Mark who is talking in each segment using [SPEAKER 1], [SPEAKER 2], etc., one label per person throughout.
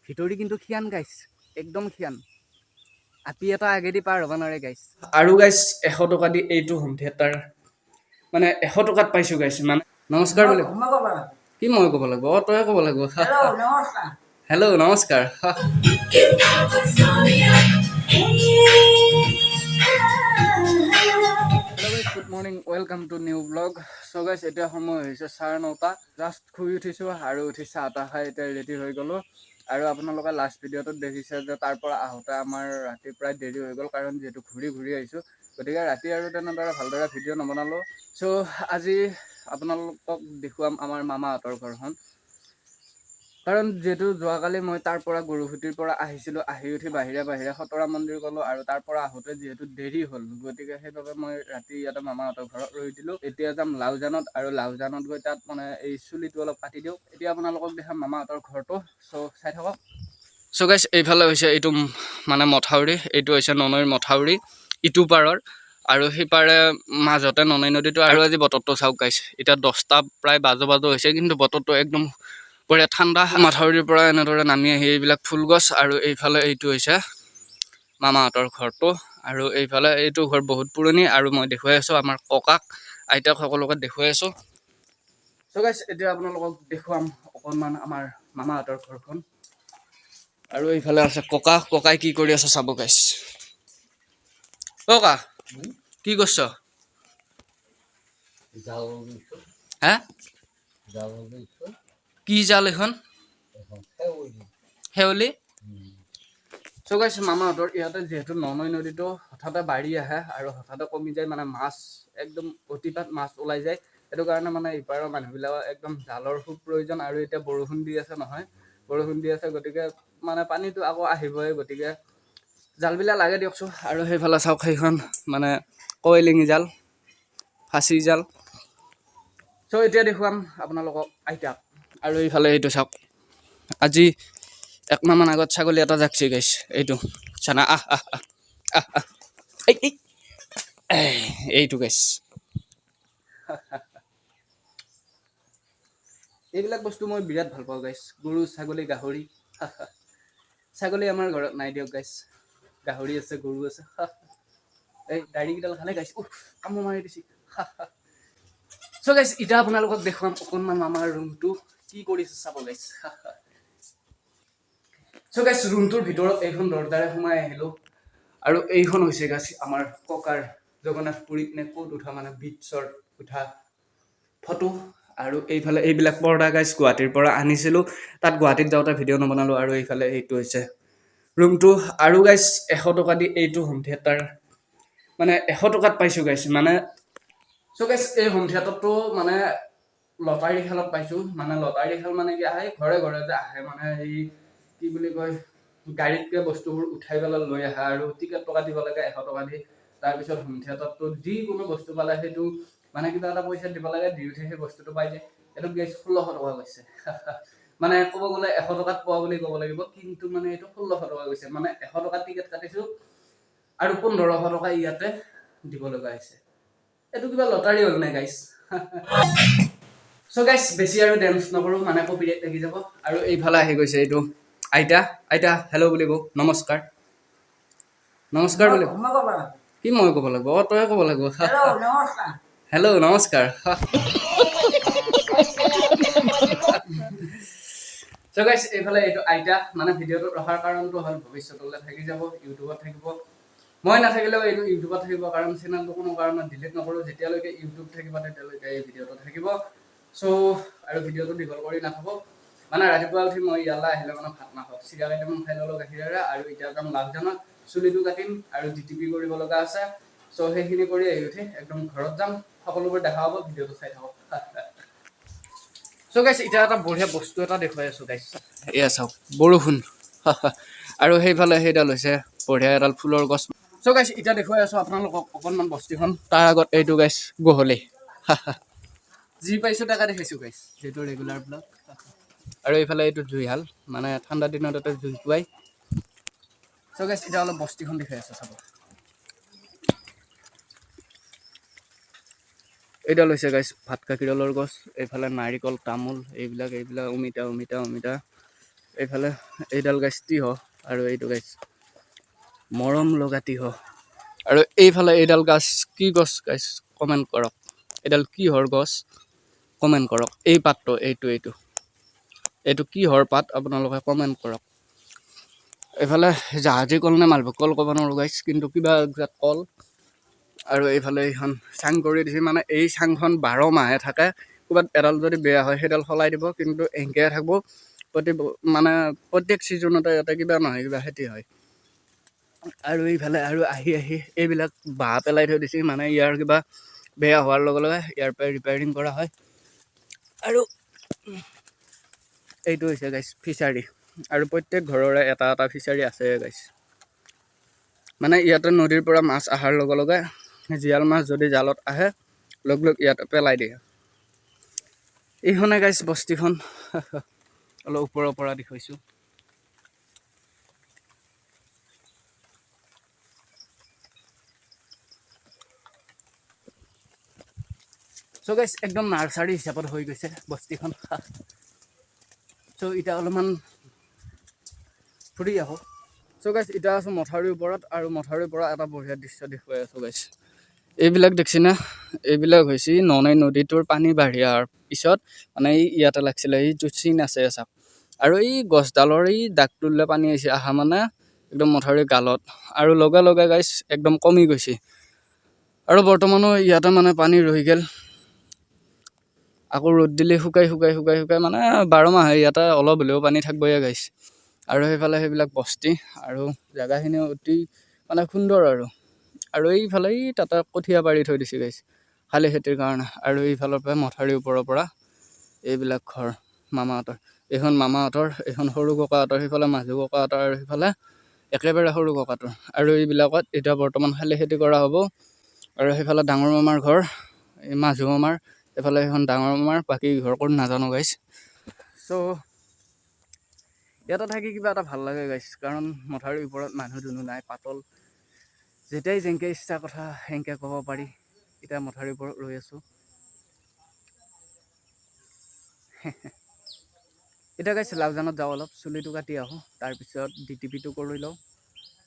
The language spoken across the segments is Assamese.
[SPEAKER 1] ভিতৰি কিন্তু খিয়ান গাইছ, একদম খিয়ান। আপি এটা আগেদি পাৰ হ'ব নোৱাৰে গাইছ।
[SPEAKER 2] আৰু গাইছ 100 টকা দি এইটো হোম থিয়েটাৰ মানে 100 টকাত পাইছোঁ গাইছ। মানে নমস্কাৰ বুলি কি মই ক'ব লাগিব? তই ক'ব লাগিব। হেল্ল' নমস্কাৰ।
[SPEAKER 1] Good morning, welcome to new blog. So' guys এতিয়া সময় হৈছে 9:30। জাষ্ট শুই উঠিছোঁ আৰু উঠি চাহ তাহ খাই এতিয়া ৰেডি হৈ গ'লোঁ। আৰু আপোনালোকে লাষ্ট ভিডিঅ'টোত দেখিছে যে তাৰ পৰা আহোঁতে আমাৰ ৰাতি প্ৰায় দেৰি হৈ গ'ল, কাৰণ যিহেতু ঘূৰি আহিছোঁ। গতিকে ৰাতি আৰু তেনেদৰে ভালদৰে ভিডিঅ' নবনালোঁ। চ' আজি আপোনালোকক দেখুৱাম আমাৰ মামাহঁতৰ ঘৰখন। কাৰণ যিহেতু যোৱাকালি মই তাৰ পৰা গৰুসুতিৰ পৰা আহিছিলোঁ, আহি উঠি বাহিৰে খতৰা মন্দিৰ গ'লোঁ আৰু তাৰ পৰা আহোঁতে যিহেতু দেৰি হ'ল, গতিকে সেইবাবে মই ৰাতি ইয়াতে মামাহঁতৰ ঘৰত ৰৈ দিলোঁ। এতিয়া যাম লাওজানত, আৰু লাওজানত গৈ তাত মানে এই চুলিটো অলপ কাটি দিওঁ। এতিয়া আপোনালোকক দেখাম মামাহঁতৰ ঘৰটো, চ' চাই থাকক।
[SPEAKER 2] চ' গাইছ এইফালে হৈছে এইটো মানে মথাউৰি, এইটো হৈছে ননৈৰ মথাউৰি ইটো পাৰৰ, আৰু সিপাৰে মাজতে ননৈ নদীটো। আৰু আজি বতৰটো চাওক গাইছ, এতিয়া 10টা প্ৰায় বাজো হৈছে, কিন্তু বতৰটো একদম বঢ়িয়া ঠাণ্ডা। মাথাউৰিৰ পৰা এনেদৰে নামি আহি এইবিলাক ফুলগছ, আৰু এইফালে এইটো হৈছে মামাহঁতৰ ঘৰটো। আৰু এইফালে এইটো ঘৰ বহুত পুৰণি, আৰু মই দেখুৱাই আছোঁ আমাৰ ককাক আইতাক সকলোকে দেখুৱাই আছোঁ।
[SPEAKER 1] চ' গাইছ এতিয়া আপোনালোকক দেখুৱাম অকণমান আমাৰ মামাহঁতৰ ঘৰখন।
[SPEAKER 2] আৰু এইফালে আছে ককাই কি কৰি আছে চাব গাইছ। ককা কি কৰিছ? হা কি জাল এখন? শেৱলি।
[SPEAKER 1] চ' গাইছ মামাহঁতৰ ইয়াতে যিহেতু ননৈ নদীটো হঠাতে বাঢ়ি আহে আৰু হঠাতে কমি যায়, মানে মাছ একদম অতিপাত মাছ ওলাই যায়। সেইটো কাৰণে মানে ইপাৰৰ মানুহবিলাকৰ একদম জালৰ খুব প্ৰয়োজন। আৰু এতিয়া বৰষুণ দি আছে নহয়, বৰষুণ দি আছে, গতিকে মানে পানীটো আকৌ আহিবই, গতিকে জালবিলাক লাগে দিয়কচোন।
[SPEAKER 2] আৰু সেইফালে চাওক, সেইখন মানে কইলিঙি জাল, ফাঁচি জাল।
[SPEAKER 1] চ' এতিয়া দেখুৱাম আপোনালোকক আইতাক।
[SPEAKER 2] আৰু এইফালে এইটো চাওক, আজি 1 মাহ মান আগত ছাগলী এটা জাকছি গাইছ। এইটো চানা এইটো গাইছ।
[SPEAKER 1] এইবিলাক বস্তু মই বিৰাট ভাল পাওঁ গাইছ, গৰু ছাগলী গাহৰি। ছাগলী আমাৰ ঘৰত নাই দিয়ক গাইছ, গাহৰি আছে, গৰু আছে। এই দাঢ়িকেইডাল খালে গাইছ, কামোৰ মাৰি দিছে। চ' গাইছ এতিয়া আপোনালোকক দেখুৱাম অকণমান আমাৰ ৰুমটো কি কৰিছে চাব গাইছ। চ' গাইছ ৰুমটোৰ ভিতৰত এইখন দৰজাৰে সোমাই আহিলোঁ, আৰু এইখন হৈছে গাইছ আমাৰ ককাৰ জগন্নাথ পুৰীত নে ক'ত উঠা, মানে বিটছত উঠা ফটো।
[SPEAKER 2] আৰু এইফালে এইবিলাক পৰ্দা গাইছ গুৱাহাটীৰ পৰা আনিছিলোঁ, তাত গুৱাহাটীত যাওঁতে ভিডিঅ' নবনালোঁ। আৰু এইফালে এইটো হৈছে ৰুমটো। আৰু গাইছ 100 টকা দি এইটো হোম থিয়েটাৰ মানে 100 টকাত পাইছোঁ গাইছ। মানে
[SPEAKER 1] চ' গাইছ এই হোম থিয়েটাৰটো মানে লটাৰী খেলত পাইছোঁ। মানে লটাৰী খেল মানে কি আহে, ঘৰে ঘৰে যে আহে, মানে এই কি বুলি কয়, গাড়ীতকে বস্তুবোৰ উঠাই পেলাই লৈ আহে, আৰু টিকেট টকা দিব লাগে 100 টকা দি। তাৰপিছত হোম থিয়েটাৰটো যিকোনো বস্তু পালে সেইটো মানে কিবা এটা পইচা দিব লাগে, দি উঠি সেই বস্তুটো পাই যায়। এইটো গাইছ 1600 টকা গৈছে। মানে ক'ব গ'লে 100 টকাত পোৱা বুলি ক'ব লাগিব, কিন্তু মানে এইটো 1600 টকা গৈছে। মানে 100 টকা টিকেট কাটিছোঁ আৰু 1500 টকা ইয়াতে দিব লগা হৈছে। এইটো কিবা লটাৰী হ'ল নে গাইছ। চ' গাইছ বেছি আৰু ডেন্স নকৰোঁ, মানে কপিৰাইট লাগি যাব।
[SPEAKER 2] আৰু এইফালে আহি গৈছে এইটো আইতা হেল্ল' বুলিব, নমস্কাৰ বুলি কি মই ক'ব লাগিব? তই ক'ব লাগিব। হেল্ল' নমস্কাৰ।
[SPEAKER 1] চ' গাইছ এইফালে এইটো আইতা, মানে ভিডিঅ'টো ৰখাৰ কাৰণটো হ'ল ভৱিষ্যতলৈ থাকি যাব, ইউটিউবত থাকিব। মই নাথাকিলেও এইটো ইউটিউবত থাকিব, কাৰণ চেনেলটো কোনো কাৰণত ডিলিট নকৰোঁ। যেতিয়ালৈকে ইউটিউব থাকিব তেতিয়ালৈকে এই ভিডিঅ'টো থাকিব। চ' আৰু ভিডিঅ'টো দীঘল কৰি নাথাকোঁ। মানে ৰাতিপুৱা উঠি মই ইয়ালৈ আহিলে মানে ভাত নাখাওঁ, চিৰা কেইটামান খাই ল'লোঁ গাখীৰেৰে, আৰু এতিয়া যাম লাওজানত, চুলিটো কাটিম আৰু ডিটিপি কৰিব লগা আছে। চ' সেইখিনি কৰি আহি উঠি একদম ঘৰত যাম, সকলোবোৰ দেখা হ'ব, ভিডিঅ'টো চাই থাকক। চ' গাইছ এতিয়া এটা বঢ়িয়া বস্তু এটা দেখুৱাই আছোঁ গাইছ।
[SPEAKER 2] এয়া চাওক বৰষুণ। আৰু সেইফালে সেইডাল হৈছে বঢ়িয়া এডাল ফুলৰ গছ।
[SPEAKER 1] চ' গাইছ এতিয়া দেখুৱাই আছোঁ আপোনালোকক অকণমান বস্তিখন।
[SPEAKER 2] তাৰ আগত এইটো গাইছ গহলি।
[SPEAKER 1] যি পাইছোঁ তাকে দেখাইছোঁ গাইছ, যিহেতু ৰেগুলাৰ ব্লগ।
[SPEAKER 2] আৰু এইফালে এইটো জুইশাল, মানে ঠাণ্ডা দিনত তাতে জুই পুৱাই।
[SPEAKER 1] চ' গাইছ এতিয়া অলপ বস্তিখন দেখাই আছোঁ চাব।
[SPEAKER 2] এইডাল হৈছে গাইছ ভাত কাকিডালৰ গছ, এইফালে নাৰিকল, তামোল, এইবিলাক অমিতা। এইফালে এইডাল গাছ তিয়হ আৰু এইটো গাছ মৰম লগা তিয়হ আৰু এইফালে এইডাল গাছ কি গছ গাছ কমেণ্ট কৰক এইডাল কিহৰ গছ কমেণ্ট কৰক এই পাতটো এইটো কিহৰ পাত আপোনালোকে কমেণ্ট কৰক এইফালে জাহাজী কল নে মালভোগ কল ক'ব নোৱাৰোঁ গাইছ কিন্তু কিবা এজাত কল আৰু এইফালে এইখন চাং কৰি দিছে মানে এই চাংখন 12 মাহে থাকে ক'ৰবাত এডাল যদি বেয়া হয় সেইডাল সলাই দিব কিন্তু এংকে থাকিব প্ৰত্যেক ছিজনতে ইয়াতে কিবা নহয় কিবা খেতি হয় আৰু এইফালে আৰু আহি এইবিলাক বাঁহ পেলাই থৈ দিছে মানে ইয়াৰ কিবা বেয়া হোৱাৰ লগে লগে ইয়াৰ পৰা ৰিপেয়াৰিং কৰা হয় আৰু এইটো হৈছে গাইছ ফিচাৰী আৰু প্ৰত্যেক ঘৰৰে এটা ফিচাৰী আছে গাইছ মানে ইয়াতে নদীৰ পৰা মাছ অহাৰ লগে লগে জীয়াল মাছ যদি জালত আহে লগ ইয়াতে পেলাই দিয়ে এইখনে গাইছ বস্তিখন অলপ ওপৰৰ পৰা দেখুৱাইছোঁ চ' গাইছ একদম নাৰ্চাৰী হিচাপত হৈ গৈছে বস্তিখন চ' এতিয়া অলপমান ফুৰি আহোঁ চ' গাইছ এতিয়া আছোঁ মথাউৰিৰ ওপৰত আৰু মথাউৰিৰ পৰা এটা বঢ়িয়া দৃশ্য দেখুৱাই আছোঁ গাইছ এইবিলাক দেখছি না এইবিলাক হৈছে ননৈ নদীটোৰ পানী বাঢ়ি অহাৰ পিছত মানে ইয়াতে লাগিছিলে এই য'ত চিন আছে চাওক আৰু এই গছডালৰ এই দাগটোলৈ পানী আহিছে আহা মানে একদম মথাউৰিৰ গালত আৰু লগে লগে গাইছ একদম কমি গৈছে আৰু বৰ্তমানো ইয়াতে মানে পানী ৰৈ গ'ল আকৌ ৰ'দ দিলে শুকাই মানে 12 মাহে ইয়াতে অলপ হ'লেও পানী থাকিবই গাইছ আৰু সেইফালে সেইবিলাক বস্তি আৰু জেগাখিনি অতি মানে সুন্দৰ আৰু এইফালে তাতে কঠীয়া পাৰি থৈ দিছে গাইছ খালী খেতিৰ কাৰণে আৰু এইফালৰ পৰা মথাউৰিৰ ওপৰৰ পৰা এইবিলাক ঘৰ মামাহঁতৰ এইখন মামাহঁতৰ এইখন সৰু ককাহঁতৰ সেইফালে মাজু ককাহঁতৰ আৰু সেইফালে একেবাৰে সৰু ককাহঁতৰ আৰু এইবিলাকত এতিয়া বৰ্তমান খালী খেতি কৰা হ'ব আৰু সেইফালে ডাঙৰ মামাৰ ঘৰ এই মাজু মামাৰ এইফালে সেইখন ডাঙৰ মামাৰ বাকী ঘৰ ক'ত নাজানো গাইছ চ' ইয়াতে থাকি কিবা এটা ভাল লাগে গাইছ কাৰণ মথাউৰিৰ ওপৰত মানুহ দুনুহ নাই পাতল যেতিয়াই যেনেকৈ ইচ্ছা কথা সেনেকৈ ক'ব পাৰি এতিয়া মথাউৰিৰ ওপৰত ৰৈ আছোঁ এতিয়া গাইছ লাউজানত যাওঁ অলপ চুলিটো কাটি আহোঁ তাৰপিছত DTPটো কৰি লওঁ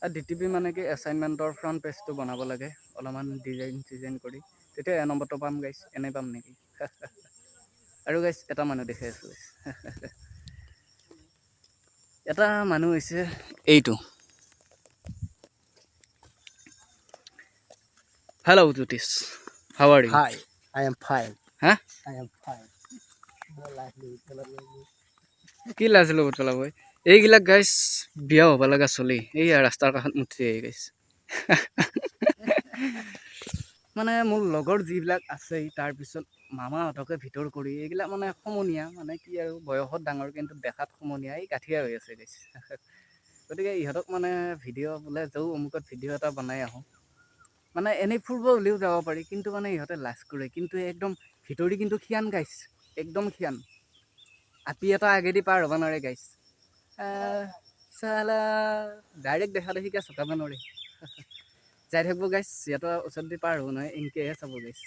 [SPEAKER 2] আৰু DTP মানে কি এছাইনমেণ্টৰ ফ্ৰণ্ট পেজটো বনাব লাগে অলপমান ডিজাইন কৰি তেতিয়া এ নম্বৰটো পাম গাইছ এনেই পাম নেকি আৰু গাইছ এটা মানুহ দেখাই আছোঁ গাইছ এটা মানুহ হৈছে এইটো Hello, Jyotish. How are you?
[SPEAKER 3] Hi, I am fine.
[SPEAKER 2] Huh?
[SPEAKER 3] I am fine.
[SPEAKER 2] কি লাজ ল'ব চলাব এইবিলাক গাইছ বিয়া হ'ব লগা চলি এইয়া ৰাস্তাৰ কাষত মুঠি আহি গাইছ মানে মোৰ লগৰ যিবিলাক আছে তাৰপিছত মামাহঁতকে ভিতৰ কৰি এইবিলাক মানে সমনীয়া মানে কি আৰু বয়সত ডাঙৰ কিন্তু দেখাত সমনীয়া এই গাঁঠিয়া হৈ আছে গাইছ গতিকে ইহঁতক মানে ভিডিঅ' বোলে যাওঁ অমুকত ভিডিঅ' এটা বনাই আহোঁ মানে এনেই ফুৰিব হ'লেও যাব পাৰি কিন্তু মানে ইহঁতে লাজ কৰে কিন্তু একদম ভিতৰি কিন্তু খিয়ান গাইছ একদম খিয়ান আপি এটা আগেদি পাৰ হ'ব নোৱাৰে গাইছ চালা ডাইৰেক্ট দেখা দেখিকে চকাব নোৱাৰে যাই থাকিব গাইছ সিহঁতৰ ওচৰত দি পাৰ হ'ব নহয় এনেকৈহে চাব গাইছ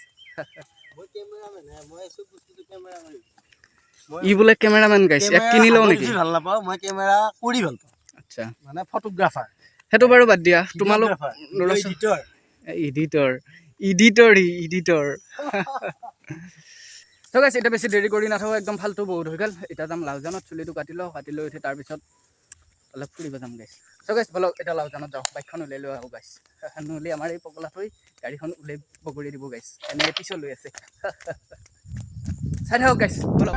[SPEAKER 2] ই বোলে কেমেৰামেন গাইছ ইয়াক কিনি লওঁ নেকি
[SPEAKER 3] ভাল নাপাওঁ মই কেমেৰা কৰি ভাল পাওঁ
[SPEAKER 2] আচ্ছা
[SPEAKER 3] মানে ফটোগ্ৰাফাৰ
[SPEAKER 2] সেইটো বাৰু বাদ দিয়া তোমালোক
[SPEAKER 3] এডিটৰ
[SPEAKER 2] এডিটৰ চ' গাইছ এতিয়া বেছি দেৰি কৰি নাথাকোঁ একদম ফাল্টু বহুত হৈ গ'ল এতিয়া যাম লাউজানত চুলিটো কাটি লৈ উঠি তাৰপিছত অলপ ফুৰিব যাম গাইছ চ' গাইছ বলক এতিয়া লাউজানত যাওঁ বাইকখন উলিয়াই লৈ আহোঁ গাইছ নহ'লে আমাৰ এই পগলাটোৱে গাড়ীখন উলিয়াই বগৰি দিব গাইছ এনেকৈ পিছলৈ লৈ আছে চাই থাকক গাইছ বলক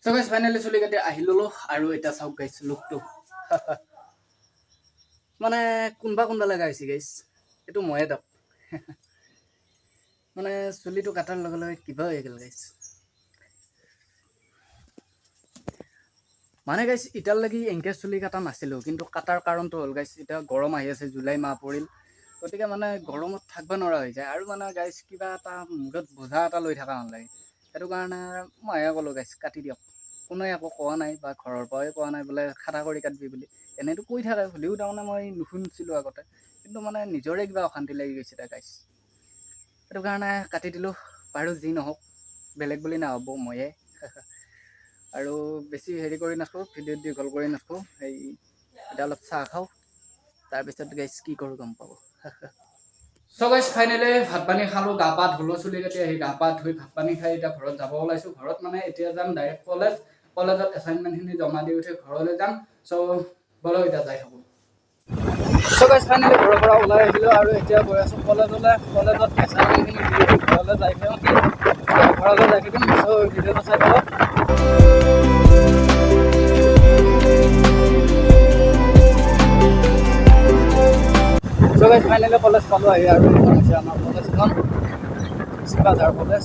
[SPEAKER 2] চ' গাইছ ফাইনেলি চুলি কাটি আহি ল'লোঁ আৰু এতিয়া চাওক গাইছ লুকটো মানে কোনবা লগা হৈছে গাইছ এইটো ময়ে দক মানে চুলিটো কাটাৰ লগে লগে কিবা হৈ গ'ল গাইছ মানে গাইছ এতিয়ালৈকে এংকে চুলি কাটা নাছিলোঁ কিন্তু কাটাৰ কাৰণটো হ'ল গাইছ এতিয়া গৰম আহি আছে জুলাই মাহ পৰিল গতিকে মানে গৰমত থাকিব নোৱাৰা হৈ যায় আৰু মানে গাইছ কিবা এটা মূৰত বোজা এটা লৈ থকা হ'ল লাগে সেইটো কাৰণে ময়ে ক'লোঁ গাইছ কাটি দিয়ক কোনোৱে একো কোৱা নাই বা ঘৰৰ পৰাই কোৱা নাই বোলে খাটা কৰি কাটবি বুলি এনেইতো কৈ থাকে হ'লেও তাৰমানে মই নুশুনিছিলোঁ আগতে কিন্তু মানে নিজৰে কিবা অশান্তি লাগি গৈছে গাইছ
[SPEAKER 1] সেইটো কাৰণে কাটি দিলোঁ বাৰু যি নহওক বেলেগ বুলি নহ'ব ময়ে আৰু বেছি হেৰি কৰি নাথাকোঁ ভিডিঅ'ত দীঘল কৰি নাথাকোঁ সেই এতিয়া অলপ চাহ খাওঁ তাৰপিছত গাইছ কি কৰোঁ গম পাব চ' গাইছ ফাইনেলি ভাত পানী খালোঁ গা পা ধুলোঁ চুলি কাটি আহি গা পা ধুই ভাত পানী খাই এতিয়া ঘৰত যাব ওলাইছোঁ ঘৰত মানে এতিয়া যাম ডাইৰেক্ট কলেজত এছাইনমেণ্টখিনি জমা দি উঠি ঘৰলৈ যাম চ' ব'লক এতিয়া যাই থাকোঁ চ' গাইছ ফাইনেলি ঘৰৰ পৰা ওলাই আহিলোঁ আৰু এতিয়া গৈ আছোঁ কলেজত এছাইনমেণ্টখিনি দি উঠি ঘৰলৈ যাই থাকিম চ' ভিডিঅ'টো চাই থাকক চ' গাইছ ফাইনেলি কলেজ পালোঁ আহি আৰু এইখন হৈছে আমাৰ কলেজখন চিপাঝাৰ কলেজ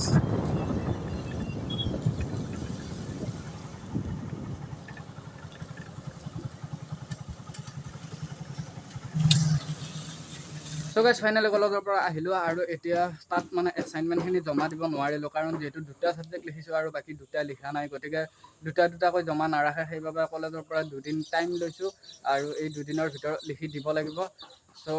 [SPEAKER 1] চ' গাইছ ফাইনেলি কলেজৰ পৰা আহিলোঁ আৰু এতিয়া তাত মানে এছাইনমেণ্টখিনি জমা দিব নোৱাৰিলোঁ কাৰণ যিহেতু দুটা ছাবজেক্ট লিখিছোঁ আৰু বাকী দুটা লিখা নাই গতিকে দুটাকৈ জমা নাৰাখে সেইবাবে কলেজৰ পৰা দুদিন টাইম লৈছোঁ আৰু এই দুদিনৰ ভিতৰত লিখি দিব লাগিব চ'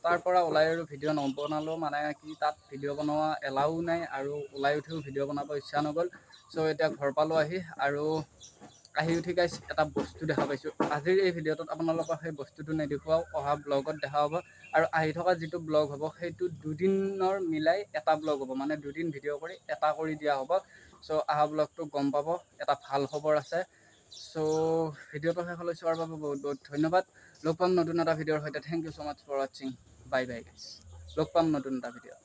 [SPEAKER 1] তাৰ পৰা ওলাই আৰু ভিডিঅ' নবনালোঁ মানে কি তাত ভিডিঅ' বনোৱা এলাও নাই আৰু ওলাই উঠিও ভিডিঅ' বনাব ইচ্ছা নগ'ল চ' এতিয়া ঘৰ পালোঁ আহি উঠি গাইছ এটা বস্তু দেখা পাইছোঁ আজিৰ এই ভিডিঅ'টোত আপোনালোকক সেই বস্তুটো নেদেখুৱাওঁ অহা ব্লগত দেখা হ'ব আৰু আহি থকা যিটো ব্লগ হ'ব সেইটো দুদিনৰ মিলাই এটা ব্লগ হ'ব মানে দুদিন ভিডিঅ' কৰি এটা কৰি দিয়া হ'ব চ' অহা ব্লগটো গম পাব এটা ভাল খবৰ আছে চ' ভিডিঅ'টো শেষলৈ চোৱাৰ বাবে বহুত বহুত ধন্যবাদ লগ পাম নতুন এটা ভিডিঅ'ৰ সৈতে thank you so' much for ৱাচিং বাই বাই গাইছ লগ পাম নতুন এটা ভিডিঅ'